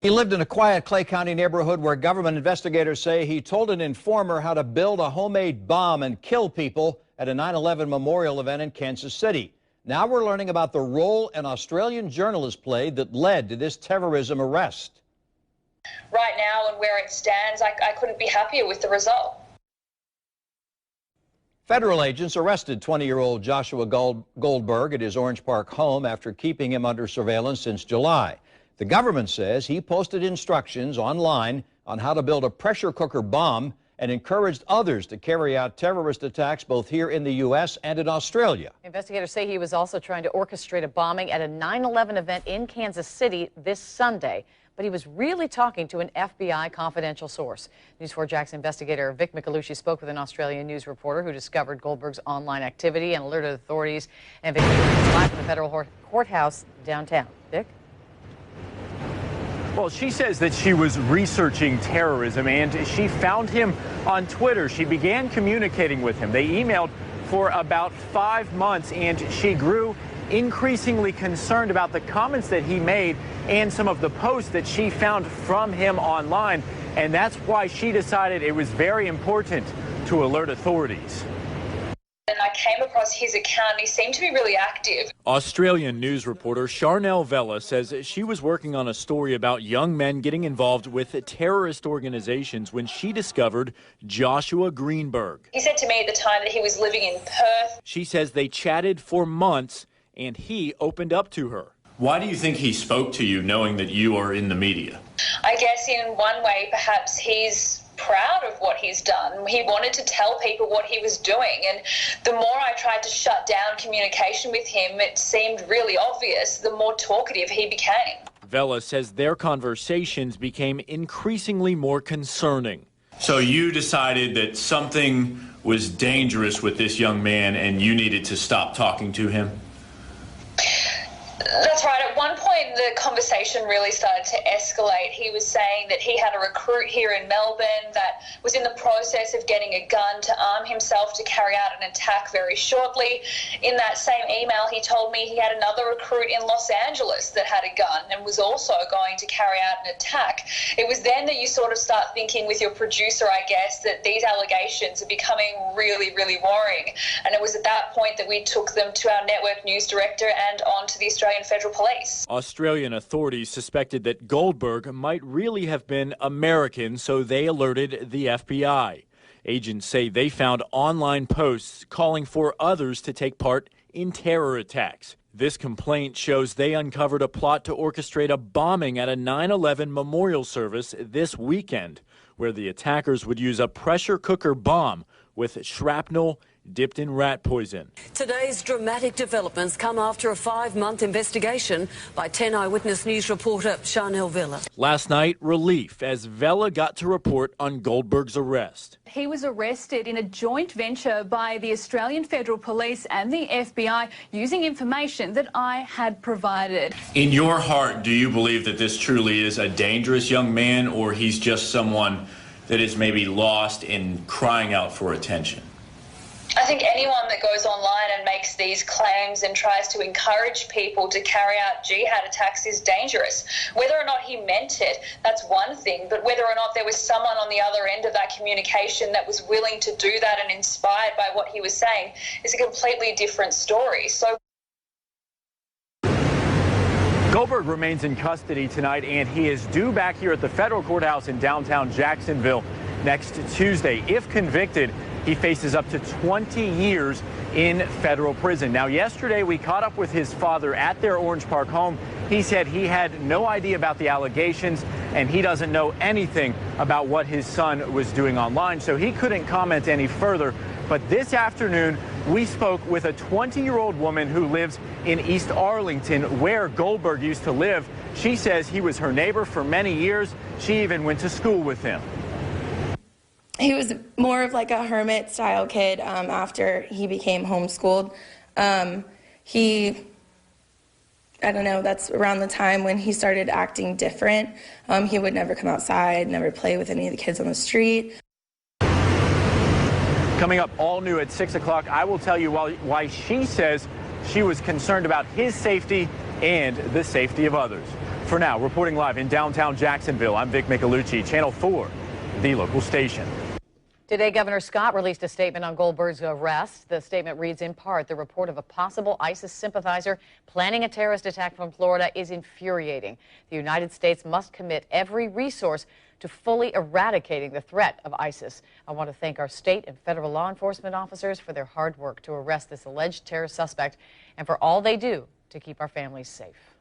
He lived in a quiet Clay County neighborhood where government investigators say he told an informer how to build a homemade bomb and kill people at a 9/11 memorial event in Kansas City. Now we're learning about the role an Australian journalist played that led to this terrorism arrest. Right now and where it stands, I couldn't be happier with the result. Federal agents arrested 20-year-old Joshua Goldberg at his Orange Park home after keeping him under surveillance since July. The government says he posted instructions online on how to build a pressure cooker bomb and encouraged others to carry out terrorist attacks both here in the U.S. and in Australia. Investigators say he was also trying to orchestrate a bombing at a 9/11 event in Kansas City this Sunday, but he was really talking to an FBI confidential source. News 4 Jax investigator Vic Micolucci spoke with an Australian news reporter who discovered Goldberg's online activity and alerted authorities. And Vic is live from the federal courthouse downtown. Vic? Well, she says that she was researching terrorism and she found him on Twitter. She began communicating with him. They emailed for about 5 months and she grew increasingly concerned about the comments that he made and some of the posts that she found from him online. And that's why she decided it was very important to alert authorities. And I came across his account and he seemed to be really active. Australian news reporter Charnel Vella says she was working on a story about young men getting involved with terrorist organizations when she discovered Joshua Greenberg. He said to me at the time that he was living in Perth. She says they chatted for months and he opened up to her. Why do you think he spoke to you knowing that you are in the media? I guess in one way perhaps he's proud of what he's done. He wanted to tell people what he was doing, and the more I tried to shut down communication with him, it seemed really obvious, the more talkative he became. Vella says their conversations became increasingly more concerning. So you decided that something was dangerous with this young man and you needed to stop talking to him? That's right. At one point, the conversation really started to escalate. He was saying that he had a recruit here in Melbourne that was in the process of getting a gun to arm himself to carry out an attack very shortly. In that same email, he told me he had another recruit in Los Angeles that had a gun and was also going to carry out an attack. It was then that you sort of start thinking with your producer, I guess, that these allegations are becoming really, really worrying. And it was at that point that we took them to our network news director and on to the Australian Federal Police. Australian authorities suspected that Goldberg might really have been American, so they alerted the FBI. Agents say they found online posts calling for others to take part in terror attacks. This complaint shows they uncovered a plot to orchestrate a bombing at a 9/11 memorial service this weekend, where the attackers would use a pressure cooker bomb with shrapnel dipped in rat poison. Today's dramatic developments come after a 5-month investigation by 10 Eyewitness News reporter Charnel Vella. Last night, relief as Vella got to report on Goldberg's arrest. He was arrested in a joint venture by the Australian Federal Police and the FBI using information that I had provided. In your heart, do you believe that this truly is a dangerous young man, or he's just someone that is maybe lost and crying out for attention? I think anyone that goes online and makes these claims and tries to encourage people to carry out jihad attacks is dangerous. Whether or not he meant it, that's one thing, but whether or not there was someone on the other end of that communication that was willing to do that and inspired by what he was saying is a completely different story. So Goldberg remains in custody tonight, and he is due back here at the federal courthouse in downtown Jacksonville next Tuesday. If convicted, he faces up to 20 years in federal prison. Now, yesterday we caught up with his father at their Orange Park home. He said he had no idea about the allegations and he doesn't know anything about what his son was doing online, so he couldn't comment any further. But this afternoon, we spoke with a 20-year-old woman who lives in East Arlington, where Goldberg used to live. She says he was her neighbor for many years. She even went to school with him. He was more of like a hermit-style kid after he became homeschooled. I don't know, that's around the time when he started acting different. He would never come outside, never play with any of the kids on the street. Coming up all new at 6 o'clock, I will tell you why she says she was concerned about his safety and the safety of others. For now, reporting live in downtown Jacksonville, I'm Vic Micolucci, Channel 4, the local station. Today, Governor Scott released a statement on Goldberg's arrest. The statement reads in part, the report of a possible ISIS sympathizer planning a terrorist attack from Florida is infuriating. The United States must commit every resource to fully eradicating the threat of ISIS. I want to thank our state and federal law enforcement officers for their hard work to arrest this alleged terrorist suspect and for all they do to keep our families safe.